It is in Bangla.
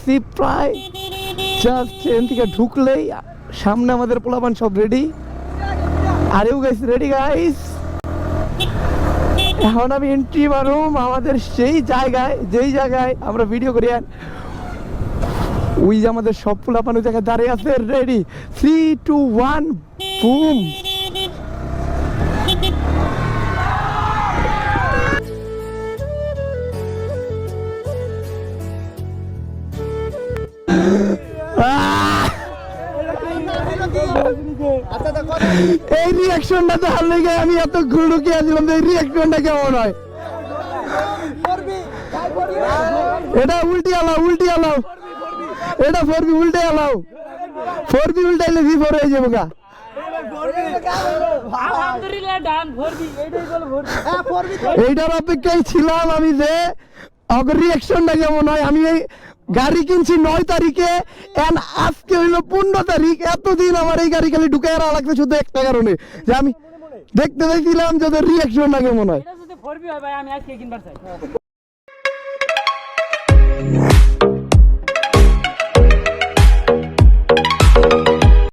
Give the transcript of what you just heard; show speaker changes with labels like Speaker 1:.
Speaker 1: আসছি প্রায় জাস্ট ট্রেন থেকে ঢুকলেই সামনে আমাদের পোলাপান সব রেডি। আরেও গাইস রেডি গাইস। এখন আমি এন্ট্রি মারুম আমাদের সেই জায়গায় যেই জায়গায় আমরা ভিডিও করি। ওই যে আমাদের সব পোলাপান ওই জায়গায় দাঁড়িয়ে আছে রেডি। 3, 2, 1 বুম। এই রিয়াকশনটা তো হার লেগে আমি এত ঘুরুকি আসলাম, এই রিয়াকশনটা কেমন হয়? এটা উল্টি আলাও, উল্টি আলাও, এটা 4B উল্টে আলাও। 4B উল্টাইলে V4 হয়ে যাবো গা। এইটার অপেক্ষায় ছিলাম আমি যে আগের রিয়াকশনটা কেমন হয়। আমি এই গাড়ি কিনছি 9 তারিখে, আজকে হইলো 15 তারিখ। এতদিন আমার এই গাড়ি খালি ঢুকে লাগছে শুধু একটা কারণে, যে আমি দেখতে চাইছিলাম যে ওদের রিয়াকশনটা কেমন হয়।